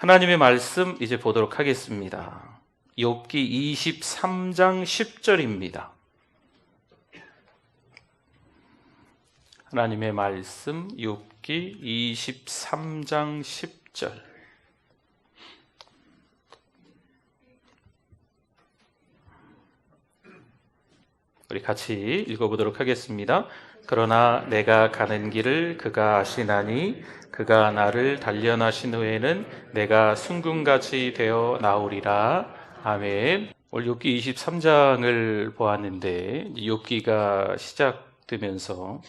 하나님의 말씀 이제 보도록 하겠습니다. 욥기 23장 10절입니다. 하나님의 말씀 욥기 23장 10절. 우리 같이 읽어보도록 하겠습니다. 그러나 내가 가는 길을 그가 아시나니 그가 나를 단련하신 후에는 내가 순금같이 되어 나오리라. 아멘. 오늘 욥기 23장을 보았는데 욥기가 시작되면서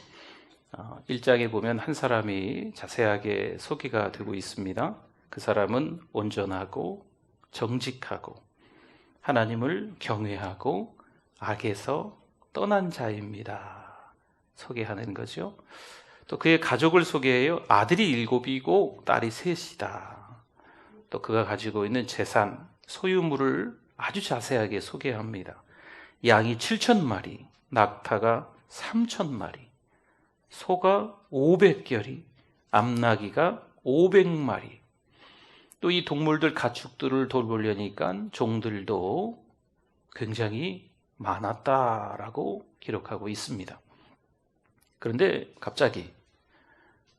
1장에 보면 한 사람이 자세하게 소개가 되고 있습니다. 그 사람은 온전하고 정직하고 하나님을 경외하고 악에서 떠난 자입니다. 소개하는 거죠. 또 그의 가족을 소개해요. 아들이 7이고 딸이 3이다. 또 그가 가지고 있는 재산, 소유물을 아주 자세하게 소개합니다. 양이 7,000마리, 낙타가 3,000마리, 소가 500결이, 암나귀가 500마리. 또 이 동물들, 가축들을 돌보려니까 종들도 굉장히 많았다라고 기록하고 있습니다. 그런데 갑자기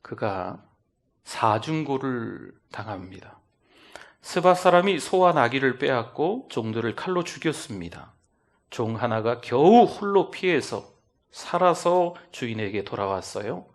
그가 사중고를 당합니다. 스바 사람이 소와 나귀를 빼앗고 종들을 칼로 죽였습니다. 종 하나가 겨우 홀로 피해서 살아서 주인에게 돌아왔어요.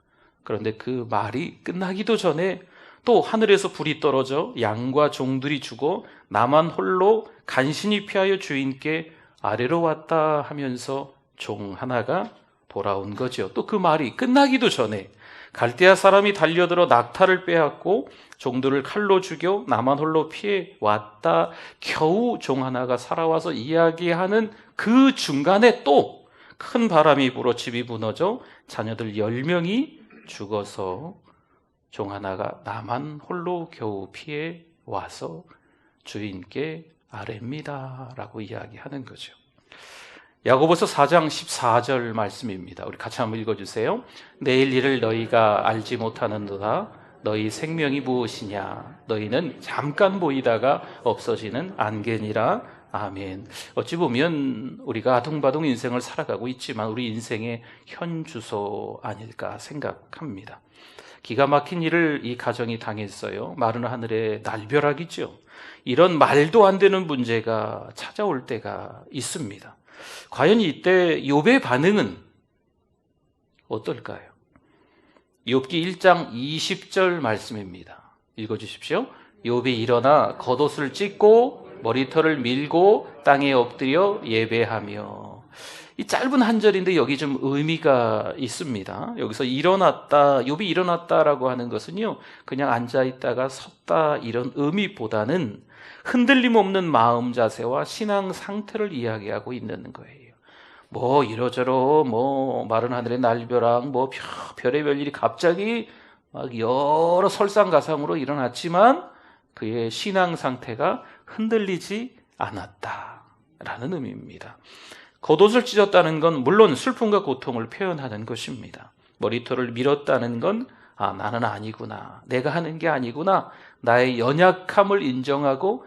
그런데 그 말이 끝나기도 전에 또 하늘에서 불이 떨어져 양과 종들이 죽어 나만 홀로 간신히 피하여 주인께 아래로 왔다 하면서 종 하나가 돌아온 거죠. 또 그 말이 끝나기도 전에 갈대아 사람이 달려들어 낙타를 빼앗고 종들을 칼로 죽여 나만 홀로 피해 왔다. 겨우 종 하나가 살아와서 이야기하는 그 중간에 또 큰 바람이 불어 집이 무너져 자녀들 10명이 죽어서 종 하나가 나만 홀로 겨우 피해 와서 주인께 아뢰입니다 라고 이야기하는 거죠. 야고보서 4장 14절 말씀입니다. 우리 같이 한번 읽어주세요. 내일 일을 너희가 알지 못하는도다. 너희 생명이 무엇이냐? 너희는 잠깐 보이다가 없어지는 안개니라. 아멘. 어찌 보면 우리가 아둥바둥 인생을 살아가고 있지만 우리 인생의 현주소 아닐까 생각합니다. 기가 막힌 일을 이 가정이 당했어요. 마른 하늘의 날벼락이죠. 이런 말도 안 되는 문제가 찾아올 때가 있습니다. 과연 이때 욥의 반응은 어떨까요? 욥기 1장 20절 말씀입니다. 읽어주십시오. 욥이 일어나 겉옷을 찢고 머리털을 밀고 땅에 엎드려 예배하며. 이 짧은 한 절인데 여기 좀 의미가 있습니다. 여기서 일어났다, 욥이 일어났다라고 하는 것은요, 그냥 앉아있다가 섰다 이런 의미보다는 흔들림 없는 마음 자세와 신앙 상태를 이야기하고 있는 거예요. 뭐 이러저러 마른 하늘의 날벼락 별의별 일이 갑자기 막 여러 설상가상으로 일어났지만 그의 신앙 상태가 흔들리지 않았다라는 의미입니다. 겉옷을 찢었다는 건 물론 슬픔과 고통을 표현하는 것입니다. 머리털을 밀었다는 건 나는 아니구나, 내가 하는 게 아니구나, 나의 연약함을 인정하고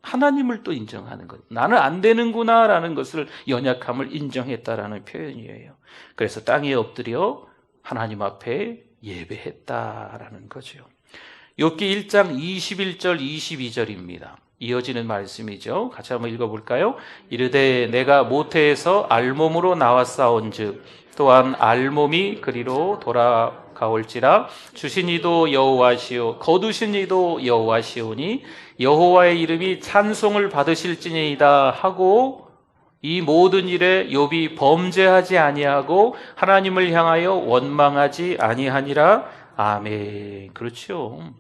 하나님을 또 인정하는 것, 나는 안 되는구나 라는 것을, 연약함을 인정했다라는 표현이에요. 그래서 땅에 엎드려 하나님 앞에 예배했다라는 거죠. 욥기 1장 21절 22절입니다. 이어지는 말씀이죠. 같이 한번 읽어볼까요? 이르되 내가 모태에서 알몸으로 나왔사온즉 또한 알몸이 그리로 돌아가올지라. 주신 이도 여호와시오 거두신 이도 여호와시오니 여호와의 이름이 찬송을 받으실지니이다 하고 이 모든 일에 욥이 범죄하지 아니하고 하나님을 향하여 원망하지 아니하니라. 아멘. 그렇죠.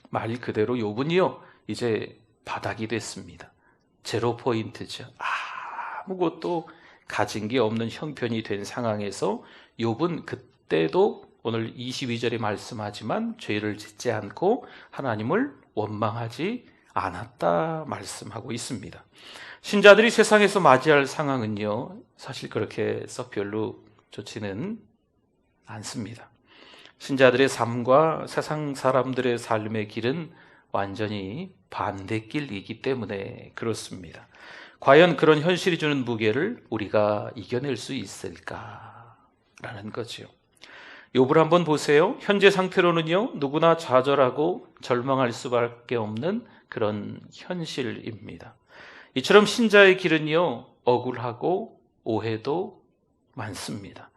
말 그대로 욥은요 이제 바닥이 됐습니다. 제로 포인트죠. 아무것도 가진 게 없는 형편이 된 상황에서 욥은 그때도 오늘 22절에 말씀하지만 죄를 짓지 않고 하나님을 원망하지 않았다 말씀하고 있습니다. 신자들이 세상에서 맞이할 상황은요 사실 그렇게 썩 별로 좋지는 않습니다. 신자들의 삶과 세상 사람들의 삶의 길은 완전히 반대길이기 때문에 그렇습니다. 과연 그런 현실이 주는 무게를 우리가 이겨낼 수 있을까라는 거죠. 욥을 한번 보세요. 현재 상태로는요, 누구나 좌절하고 절망할 수밖에 없는 그런 현실입니다. 이처럼 신자의 길은요, 억울하고 오해도 많습니다.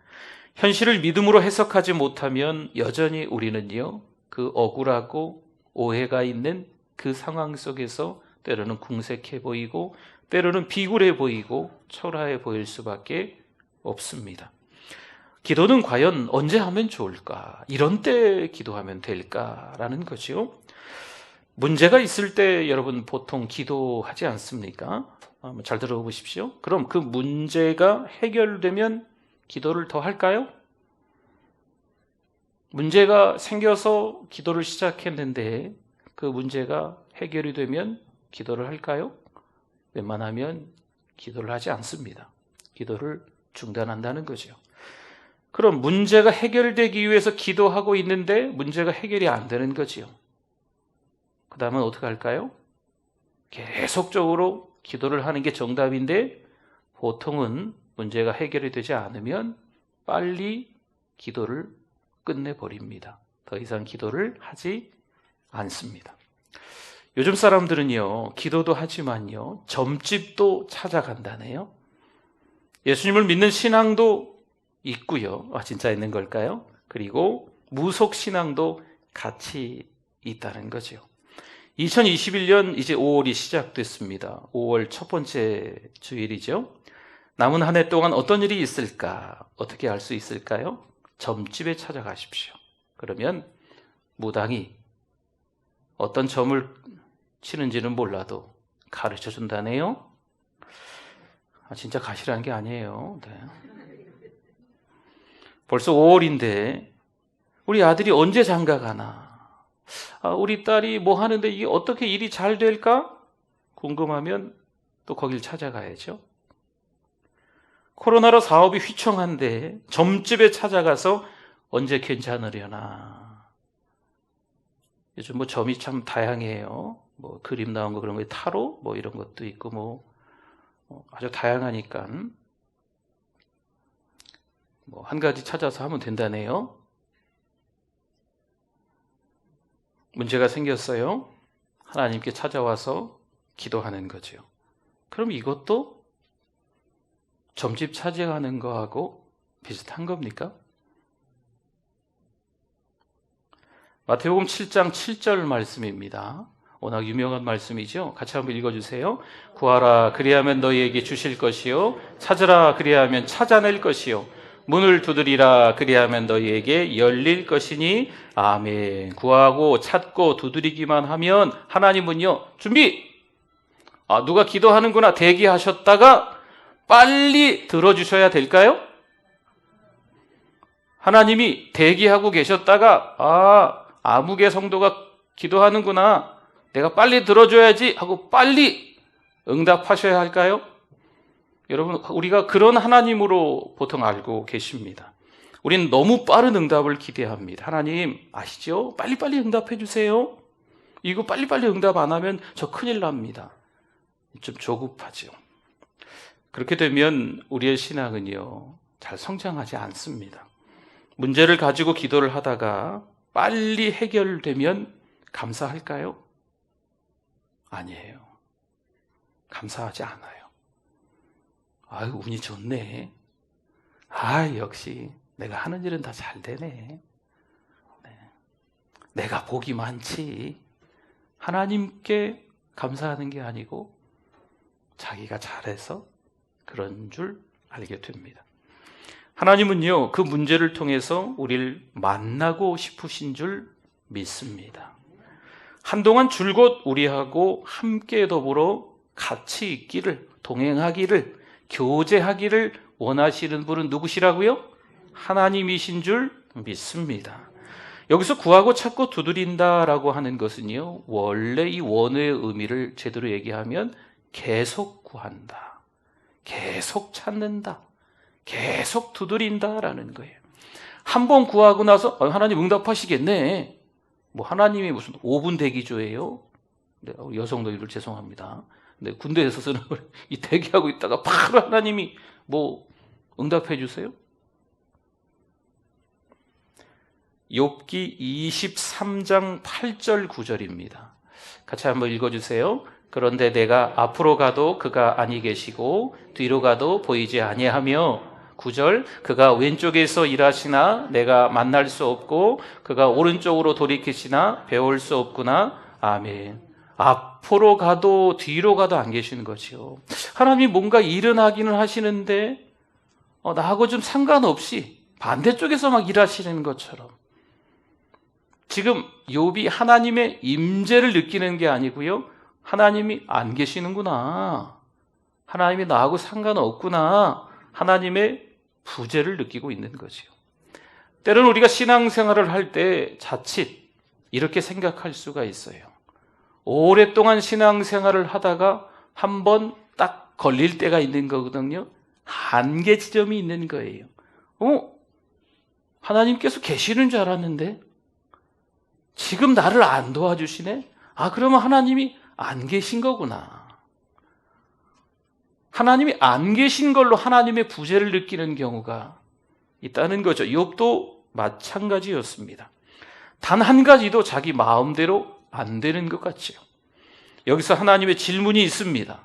현실을 믿음으로 해석하지 못하면 여전히 우리는요, 그 억울하고 오해가 있는 그 상황 속에서 때로는 궁색해 보이고 때로는 비굴해 보이고 초라해 보일 수밖에 없습니다. 기도는 과연 언제 하면 좋을까? 이런 때 기도하면 될까라는 거죠. 문제가 있을 때 여러분 보통 기도하지 않습니까? 잘 들어보십시오. 그럼 그 문제가 해결되면 기도를 더 할까요? 문제가 생겨서 기도를 시작했는데 그 문제가 해결이 되면 기도를 할까요? 웬만하면 기도를 하지 않습니다. 기도를 중단한다는 거죠. 그럼 문제가 해결되기 위해서 기도하고 있는데 문제가 해결이 안 되는 거지요. 그 다음은 어떻게 할까요? 계속적으로 기도를 하는 게 정답인데 보통은 문제가 해결이 되지 않으면 빨리 기도를 끝내버립니다. 더 이상 기도를 하지 않습니다. 요즘 사람들은요, 기도도 하지만요, 점집도 찾아간다네요. 예수님을 믿는 신앙도 있고요. 진짜 있는 걸까요? 그리고 무속 신앙도 같이 있다는 거죠. 2021년 이제 5월이 시작됐습니다. 5월 첫 번째 주일이죠. 남은 한 해 동안 어떤 일이 있을까? 어떻게 알 수 있을까요? 점집에 찾아가십시오. 그러면 무당이 어떤 점을 치는지는 몰라도 가르쳐 준다네요. 진짜 가시라는 게 아니에요. 네. 벌써 5월인데 우리 아들이 언제 장가 가나? 우리 딸이 뭐 하는데 이게 어떻게 일이 잘 될까? 궁금하면 또 거길 찾아가야죠. 코로나로 사업이 휘청한데 점집에 찾아가서 언제 괜찮으려나? 요즘 뭐 점이 참 다양해요. 뭐 그림 나온 거 그런 거 타로 뭐 이런 것도 있고 뭐 아주 다양하니까 뭐 한 가지 찾아서 하면 된다네요. 문제가 생겼어요. 하나님께 찾아와서 기도하는 거죠. 그럼 이것도 점집 찾아가는 거하고 비슷한 겁니까? 마태복음 7장 7절 말씀입니다. 워낙 유명한 말씀이죠. 같이 한번 읽어주세요. 구하라 그리하면 너희에게 주실 것이요 찾으라 그리하면 찾아낼 것이요 문을 두드리라 그리하면 너희에게 열릴 것이니 아멘. 구하고 찾고 두드리기만 하면 하나님은요 준비! 누가 기도하는구나 대기하셨다가 빨리 들어주셔야 될까요? 하나님이 대기하고 계셨다가 아무개 성도가 기도하는구나 내가 빨리 들어줘야지 하고 빨리 응답하셔야 할까요? 여러분 우리가 그런 하나님으로 보통 알고 계십니다. 우리는 너무 빠른 응답을 기대합니다. 하나님 아시죠? 빨리빨리 응답해 주세요. 이거 빨리빨리 응답 안 하면 저 큰일 납니다. 좀 조급하죠. 그렇게 되면 우리의 신앙은요 잘 성장하지 않습니다. 문제를 가지고 기도를 하다가 빨리 해결되면 감사할까요? 아니에요. 감사하지 않아요. 아유 운이 좋네. 역시 내가 하는 일은 다 잘 되네. 내가 복이 많지. 하나님께 감사하는 게 아니고 자기가 잘해서 그런 줄 알게 됩니다. 하나님은요 그 문제를 통해서 우리를 만나고 싶으신 줄 믿습니다. 한동안 줄곧 우리하고 함께 더불어 같이 있기를, 동행하기를, 교제하기를 원하시는 분은 누구시라고요? 하나님이신 줄 믿습니다. 여기서 구하고 찾고 두드린다라고 하는 것은요 원래 이 원어의 의미를 제대로 얘기하면 계속 구한다, 계속 찾는다, 계속 두드린다라는 거예요. 한 번 구하고 나서 하나님 응답하시겠네. 뭐 하나님이 무슨 5분 대기조예요? 네, 우리 여성 너희들 죄송합니다. 근데 군대에서는 이 대기하고 있다가 바로 하나님이 뭐 응답해 주세요? 욥기 23장 8절 9절입니다. 같이 한번 읽어주세요. 그런데 내가 앞으로 가도 그가 아니 계시고 뒤로 가도 보이지 아니하며 9절 그가 왼쪽에서 일하시나 내가 만날 수 없고 그가 오른쪽으로 돌이키시나 배울 수 없구나. 아멘. 앞으로 가도 뒤로 가도 안 계시는 거죠. 하나님이 뭔가 일은 하기는 하시는데 나하고 좀 상관없이 반대쪽에서 막 일하시는 것처럼 지금 욥이 하나님의 임재를 느끼는 게 아니고요. 하나님이 안 계시는구나. 하나님이 나하고 상관없구나. 하나님의 부재를 느끼고 있는 거지요. 때로는 우리가 신앙생활을 할 때 자칫 이렇게 생각할 수가 있어요. 오랫동안 신앙생활을 하다가 한번 딱 걸릴 때가 있는 거거든요. 한계 지점이 있는 거예요. 하나님께서 계시는 줄 알았는데 지금 나를 안 도와주시네? 그러면 하나님이 안 계신 거구나. 하나님이 안 계신 걸로 하나님의 부재를 느끼는 경우가 있다는 거죠. 욥도 마찬가지였습니다. 단 한 가지도 자기 마음대로 안 되는 것 같지요. 여기서 하나님의 질문이 있습니다.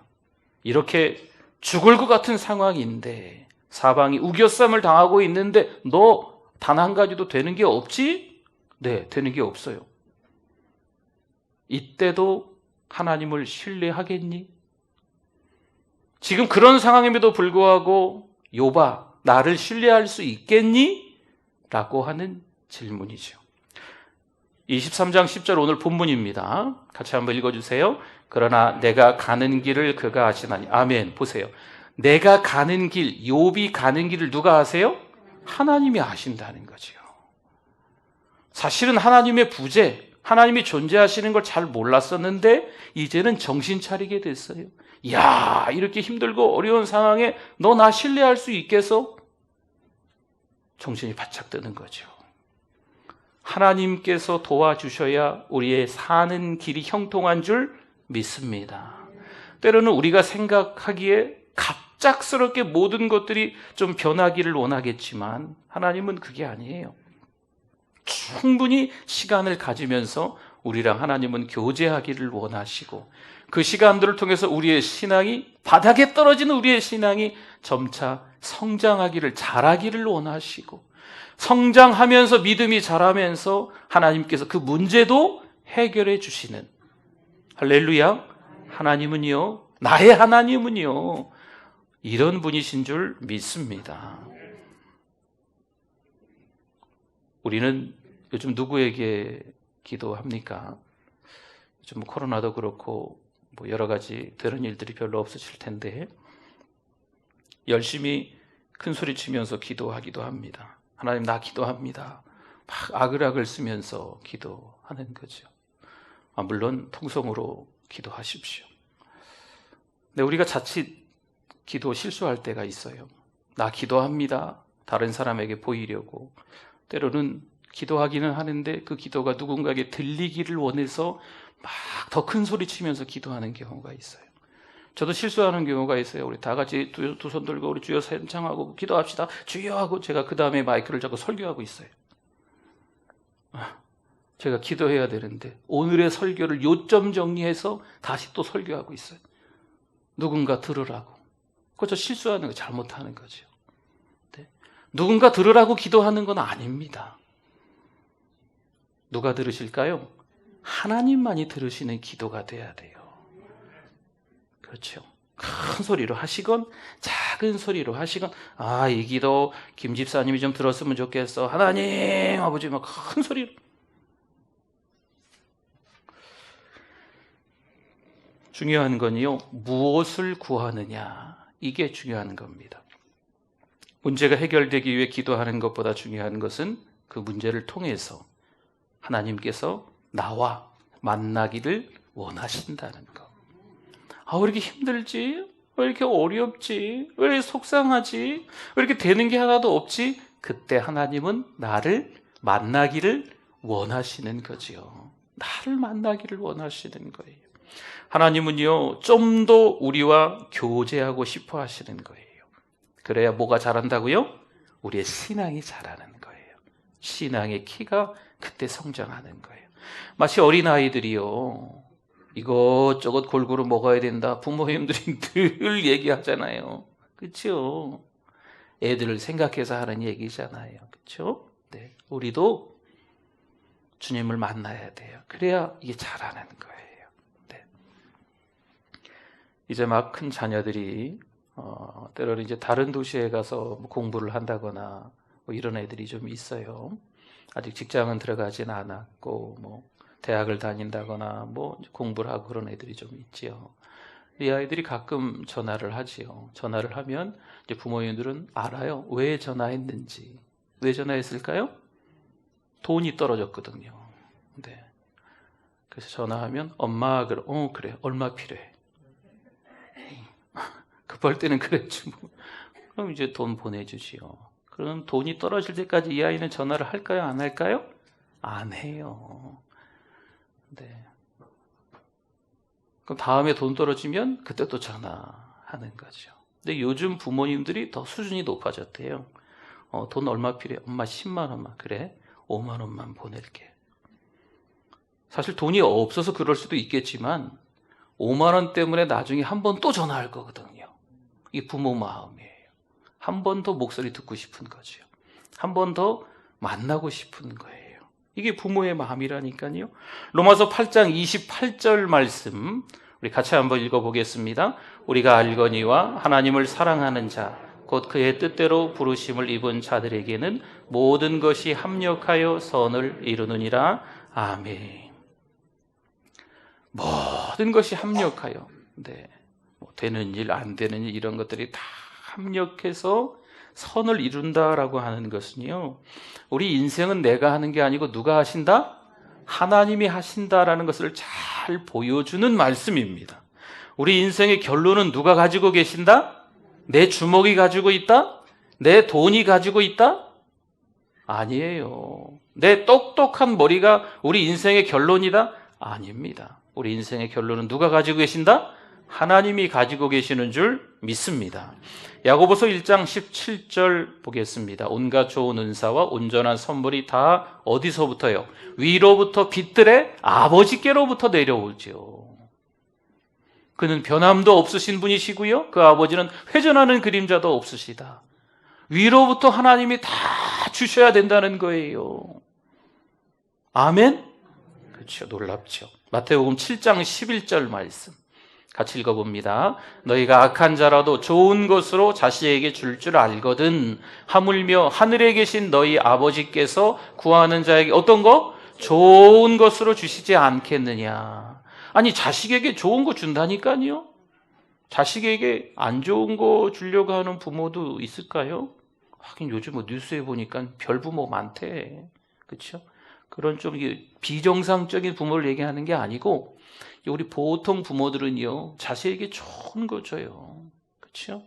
이렇게 죽을 것 같은 상황인데 사방이 우겨쌈을 당하고 있는데 너 단 한 가지도 되는 게 없지? 네, 되는 게 없어요. 이때도 하나님을 신뢰하겠니? 지금 그런 상황임에도 불구하고 욥아, 나를 신뢰할 수 있겠니? 라고 하는 질문이죠. 23장 10절 오늘 본문입니다. 같이 한번 읽어주세요. 그러나 내가 가는 길을 그가 아시나니. 아멘. 보세요. 내가 가는 길, 욥이 가는 길을 누가 아세요? 하나님이 아신다는 거죠. 사실은 하나님의 부재, 하나님이 존재하시는 걸 잘 몰랐었는데 이제는 정신 차리게 됐어요. 이야, 이렇게 힘들고 어려운 상황에 너 나 신뢰할 수 있겠어? 정신이 바짝 드는 거죠. 하나님께서 도와주셔야 우리의 사는 길이 형통한 줄 믿습니다. 때로는 우리가 생각하기에 갑작스럽게 모든 것들이 좀 변하기를 원하겠지만 하나님은 그게 아니에요. 충분히 시간을 가지면서 우리랑 하나님은 교제하기를 원하시고 그 시간들을 통해서 우리의 신앙이 바닥에 떨어지는 우리의 신앙이 점차 성장하기를 자라기를 원하시고 성장하면서 믿음이 자라면서 하나님께서 그 문제도 해결해 주시는 할렐루야. 하나님은요, 나의 하나님은요 이런 분이신 줄 믿습니다. 우리는 요즘 누구에게 기도합니까? 요즘 코로나도 그렇고 뭐 여러 가지 그런 일들이 별로 없으실 텐데 열심히 큰 소리 치면서 기도하기도 합니다. 하나님 나 기도합니다. 막 아글아글 쓰면서 기도하는 거죠. 물론 통성으로 기도하십시오. 근데 우리가 자칫 기도 실수할 때가 있어요. 나 기도합니다. 다른 사람에게 보이려고. 때로는 기도하기는 하는데 그 기도가 누군가에게 들리기를 원해서 막 더 큰 소리 치면서 기도하는 경우가 있어요. 저도 실수하는 경우가 있어요. 우리 다 같이 두 손 들고 우리 주여 찬양하고 기도합시다. 주여 하고 제가 그 다음에 마이크를 잡고 설교하고 있어요. 제가 기도해야 되는데 오늘의 설교를 요점 정리해서 다시 또 설교하고 있어요. 누군가 들으라고. 그거 저 실수하는 거 잘못하는 거죠. 네. 누군가 들으라고 기도하는 건 아닙니다. 누가 들으실까요? 하나님만이 들으시는 기도가 돼야 돼요. 그렇죠. 큰 소리로 하시건 작은 소리로 하시건 이 기도 김 집사님이 좀 들었으면 좋겠어. 하나님 아버지 막 큰 소리로. 중요한 건요, 무엇을 구하느냐, 이게 중요한 겁니다. 문제가 해결되기 위해 기도하는 것보다 중요한 것은 그 문제를 통해서 하나님께서 나와 만나기를 원하신다는 것. 왜 이렇게 힘들지? 왜 이렇게 어렵지? 왜 이렇게 속상하지? 왜 이렇게 되는 게 하나도 없지? 그때 하나님은 나를 만나기를 원하시는 거지요. 나를 만나기를 원하시는 거예요. 하나님은요, 좀 더 우리와 교제하고 싶어 하시는 거예요. 그래야 뭐가 자란다고요? 우리의 신앙이 자라는 거예요. 신앙의 키가 그때 성장하는 거예요. 마치 어린아이들이요, 이것저것 골고루 먹어야 된다, 부모님들이 늘 얘기하잖아요. 그렇죠? 애들을 생각해서 하는 얘기잖아요. 그렇죠? 네, 우리도 주님을 만나야 돼요. 그래야 이게 자라는 거예요. 네. 이제 막 큰 자녀들이 때로는 이제 다른 도시에 가서 공부를 한다거나 뭐 이런 애들이 좀 있어요. 아직 직장은 들어가진 않았고 뭐 대학을 다닌다거나 뭐 공부를 하고 그런 애들이 좀 있지요. 이 아이들이 가끔 전화를 하지요. 전화를 하면 이제 부모님들은 알아요. 왜 전화했는지. 왜 전화했을까요? 돈이 떨어졌거든요. 네. 그래서 전화하면 엄마 그래 얼마 필요해? 급할 때는 그랬지 뭐. 그럼 이제 돈 보내주지요. 그럼 돈이 떨어질 때까지 이 아이는 전화를 할까요? 안 할까요? 안 해요. 네. 그럼 다음에 돈 떨어지면 그때 또 전화하는 거죠. 근데 요즘 부모님들이 더 수준이 높아졌대요. 돈 얼마 필요해? 엄마 10만 원만. 그래? 5만 원만 보낼게. 사실 돈이 없어서 그럴 수도 있겠지만 5만 원 때문에 나중에 한 번 또 전화할 거거든요. 이게 부모 마음이에요. 한 번 더 목소리 듣고 싶은 거죠. 한 번 더 만나고 싶은 거예요. 이게 부모의 마음이라니까요. 로마서 8장 28절 말씀 우리 같이 한번 읽어보겠습니다. 우리가 알거니와 하나님을 사랑하는 자 곧 그의 뜻대로 부르심을 입은 자들에게는 모든 것이 합력하여 선을 이루느니라. 아멘. 모든 것이 합력하여, 네, 뭐 되는 일, 안 되는 일 이런 것들이 다 합력해서 선을 이룬다라고 하는 것은요, 우리 인생은 내가 하는 게 아니고 누가 하신다? 하나님이 하신다라는 것을 잘 보여주는 말씀입니다. 우리 인생의 결론은 누가 가지고 계신다? 내 주먹이 가지고 있다? 내 돈이 가지고 있다? 아니에요. 내 똑똑한 머리가 우리 인생의 결론이다? 아닙니다. 우리 인생의 결론은 누가 가지고 계신다? 하나님이 가지고 계시는 줄 믿습니다. 야고보서 1장 17절 보겠습니다. 온갖 좋은 은사와 온전한 선물이 다 어디서부터요? 위로부터 빛들의 아버지께로부터 내려오죠. 그는 변함도 없으신 분이시고요. 그 아버지는 회전하는 그림자도 없으시다. 위로부터 하나님이 다 주셔야 된다는 거예요. 아멘? 그렇죠. 놀랍죠. 마태복음 7장 11절 말씀 같이 읽어봅니다. 너희가 악한 자라도 좋은 것으로 자식에게 줄 줄 알거든 하물며 하늘에 계신 너희 아버지께서 구하는 자에게 어떤 거? 좋은 것으로 주시지 않겠느냐. 아니 자식에게 좋은 거 준다니까요. 자식에게 안 좋은 거 주려고 하는 부모도 있을까요? 하긴 요즘 뭐 뉴스에 보니까 별 부모 많대. 그렇죠? 그런 좀 비정상적인 부모를 얘기하는 게 아니고 우리 보통 부모들은요 자식에게 좋은 거 줘요. 그렇죠?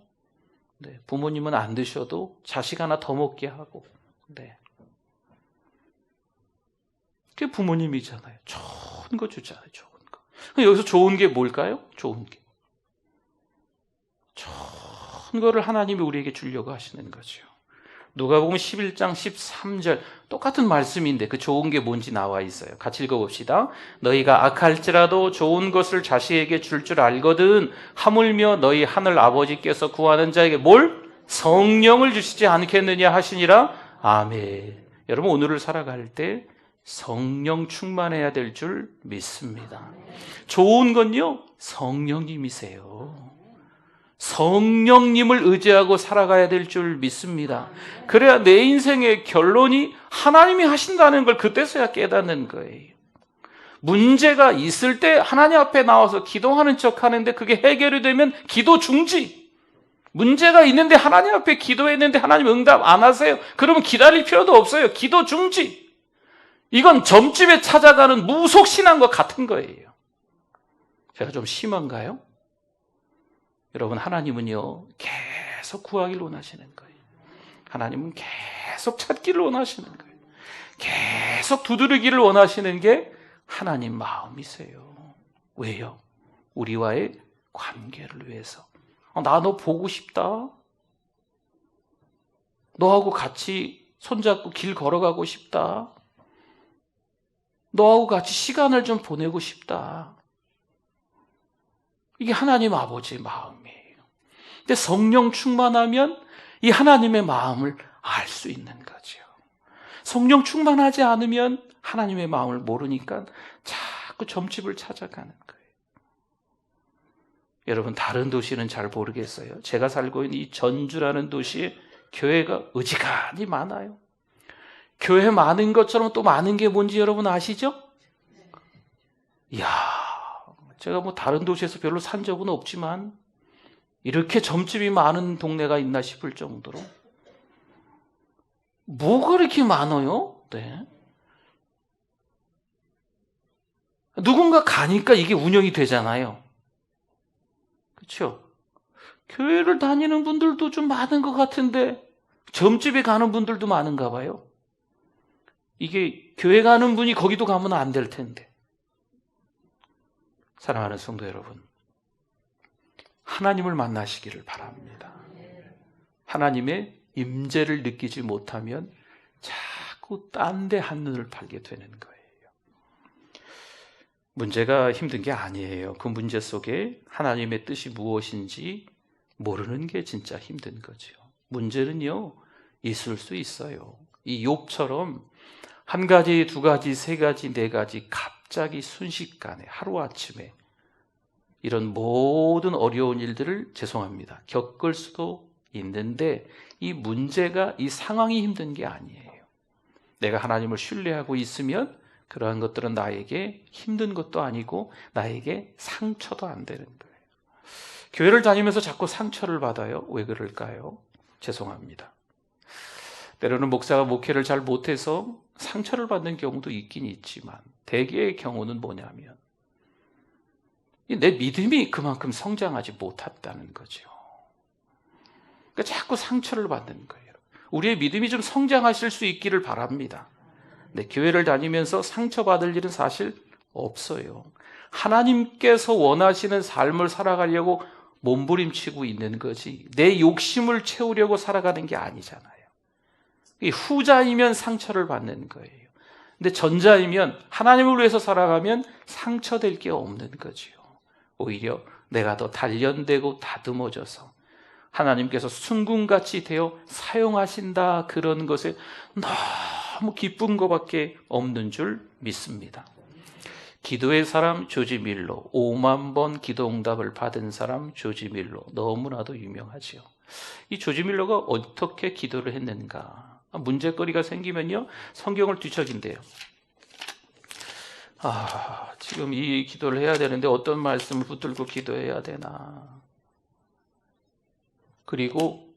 네, 부모님은 안 드셔도 자식 하나 더 먹게 하고, 네, 그게 부모님이잖아요. 좋은 거 주잖아요. 좋은 거. 여기서 좋은 게 뭘까요? 좋은 게 좋은 거를 하나님이 우리에게 주려고 하시는 거죠. 누가복음 11장 13절 똑같은 말씀인데 그 좋은 게 뭔지 나와 있어요. 같이 읽어봅시다. 너희가 악할지라도 좋은 것을 자식에게 줄 줄 알거든 하물며 너희 하늘 아버지께서 구하는 자에게 뭘? 성령을 주시지 않겠느냐 하시니라. 아멘. 여러분 오늘을 살아갈 때 성령 충만해야 될 줄 믿습니다. 좋은 건요 성령님이세요. 성령님을 의지하고 살아가야 될 줄 믿습니다. 그래야 내 인생의 결론이 하나님이 하신다는 걸 그때서야 깨닫는 거예요. 문제가 있을 때 하나님 앞에 나와서 기도하는 척 하는데 그게 해결이 되면 기도 중지. 문제가 있는데 하나님 앞에 기도했는데 하나님 응답 안 하세요. 그러면 기다릴 필요도 없어요. 기도 중지. 이건 점집에 찾아가는 무속신앙과 같은 거예요. 제가 좀 심한가요? 여러분 하나님은요 계속 구하기를 원하시는 거예요. 하나님은 계속 찾기를 원하시는 거예요. 계속 두드리기를 원하시는 게 하나님 마음이세요. 왜요? 우리와의 관계를 위해서. 나 너 보고 싶다. 너하고 같이 손잡고 길 걸어가고 싶다. 너하고 같이 시간을 좀 보내고 싶다. 이게 하나님 아버지의 마음이에요. 근데 성령 충만하면 이 하나님의 마음을 알 수 있는 거죠. 성령 충만하지 않으면 하나님의 마음을 모르니까 자꾸 점집을 찾아가는 거예요. 여러분, 다른 도시는 잘 모르겠어요. 제가 살고 있는 이 전주라는 도시에 교회가 어지간히 많아요. 교회 많은 것처럼 또 많은 게 뭔지 여러분 아시죠? 이야, 제가 뭐 다른 도시에서 별로 산 적은 없지만 이렇게 점집이 많은 동네가 있나 싶을 정도로. 뭐가 이렇게 많아요? 네. 누군가 가니까 이게 운영이 되잖아요. 그렇죠? 교회를 다니는 분들도 좀 많은 것 같은데 점집에 가는 분들도 많은가 봐요. 이게 교회 가는 분이 거기도 가면 안 될 텐데. 사랑하는 성도 여러분, 하나님을 만나시기를 바랍니다. 하나님의 임재를 느끼지 못하면 자꾸 딴 데 한눈을 팔게 되는 거예요. 문제가 힘든 게 아니에요. 그 문제 속에 하나님의 뜻이 무엇인지 모르는 게 진짜 힘든 거죠. 문제는요, 있을 수 있어요. 이 욥처럼 한 가지, 두 가지, 세 가지, 네 가지 갑자기 순식간에 하루아침에 이런 모든 어려운 일들을 죄송합니다. 겪을 수도 있는데 이 문제가 이 상황이 힘든 게 아니에요. 내가 하나님을 신뢰하고 있으면 그러한 것들은 나에게 힘든 것도 아니고 나에게 상처도 안 되는 거예요. 교회를 다니면서 자꾸 상처를 받아요. 왜 그럴까요? 죄송합니다. 때로는 목사가 목회를 잘 못해서 상처를 받는 경우도 있긴 있지만 대개의 경우는 뭐냐면 내 믿음이 그만큼 성장하지 못했다는 거죠. 그러니까 자꾸 상처를 받는 거예요. 우리의 믿음이 좀 성장하실 수 있기를 바랍니다. 네, 교회를 다니면서 상처받을 일은 사실 없어요. 하나님께서 원하시는 삶을 살아가려고 몸부림치고 있는 거지 내 욕심을 채우려고 살아가는 게 아니잖아요. 후자이면 상처를 받는 거예요. 근데 전자이면 하나님을 위해서 살아가면 상처될 게 없는 거죠. 오히려 내가 더 단련되고 다듬어져서 하나님께서 순금같이 되어 사용하신다, 그런 것에 너무 기쁜 것밖에 없는 줄 믿습니다. 기도의 사람 조지 밀러, 5만 번 기도 응답을 받은 사람 조지 밀러, 너무나도 유명하죠. 이 조지 밀러가 어떻게 기도를 했는가? 문제거리가 생기면요, 성경을 뒤척인대요. 지금 이 기도를 해야 되는데 어떤 말씀을 붙들고 기도해야 되나? 그리고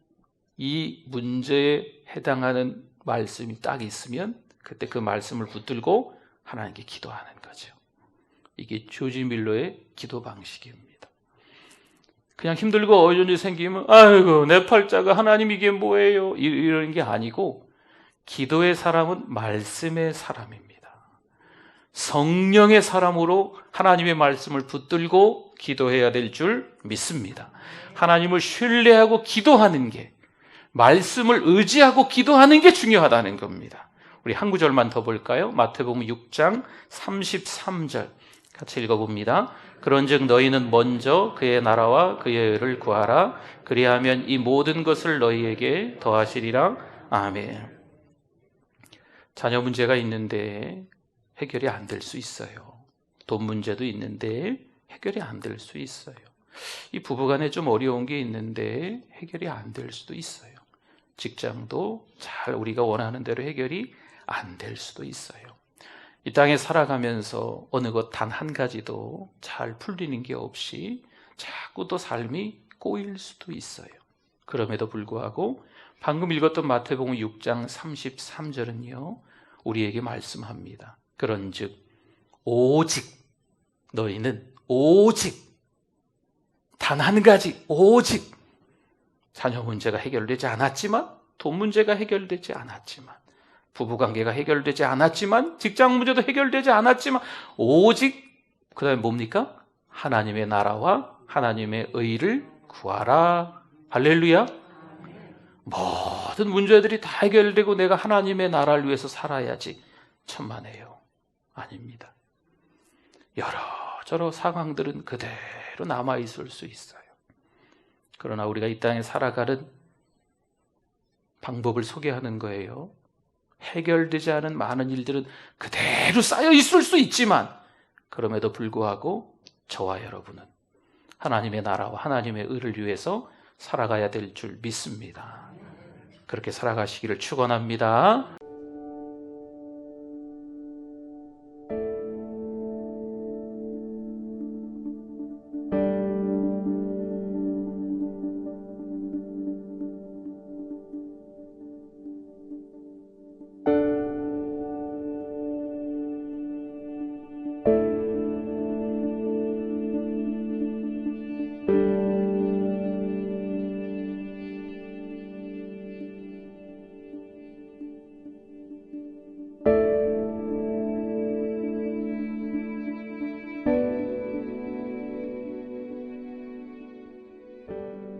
이 문제에 해당하는 말씀이 딱 있으면 그때 그 말씀을 붙들고 하나님께 기도하는 거죠. 이게 조지 밀러의 기도 방식입니다. 그냥 힘들고 어려운 일이 생기면 아이고 내 팔자가 하나님 이게 뭐예요? 이런 게 아니고 기도의 사람은 말씀의 사람입니다. 성령의 사람으로 하나님의 말씀을 붙들고 기도해야 될 줄 믿습니다. 하나님을 신뢰하고 기도하는 게, 말씀을 의지하고 기도하는 게 중요하다는 겁니다. 우리 한 구절만 더 볼까요? 마태복음 6장 33절 같이 읽어봅니다. 그런즉 너희는 먼저 그의 나라와 그의 의를 구하라. 그리하면 이 모든 것을 너희에게 더하시리라. 아멘. 자녀 문제가 있는데 해결이 안 될 수 있어요. 돈 문제도 있는데 해결이 안 될 수 있어요. 이 부부간에 좀 어려운 게 있는데 해결이 안 될 수도 있어요. 직장도 잘 우리가 원하는 대로 해결이 안 될 수도 있어요. 이 땅에 살아가면서 어느 것 단 한 가지도 잘 풀리는 게 없이 자꾸 또 삶이 꼬일 수도 있어요. 그럼에도 불구하고 방금 읽었던 마태복음 6장 33절은요, 우리에게 말씀합니다. 그런즉 오직 너희는 오직 단 한 가지, 오직 자녀 문제가 해결되지 않았지만, 돈 문제가 해결되지 않았지만, 부부관계가 해결되지 않았지만, 직장 문제도 해결되지 않았지만, 오직 그 다음에 뭡니까? 하나님의 나라와 하나님의 의를 구하라. 할렐루야. 모든 문제들이 다 해결되고 내가 하나님의 나라를 위해서 살아야지. 천만에요. 아닙니다. 여러저러 상황들은 그대로 남아있을 수 있어요. 그러나 우리가 이 땅에 살아가는 방법을 소개하는 거예요. 해결되지 않은 많은 일들은 그대로 쌓여 있을 수 있지만, 그럼에도 불구하고 저와 여러분은 하나님의 나라와 하나님의 의를 위해서 살아가야 될 줄 믿습니다. 그렇게 살아가시기를 축원합니다.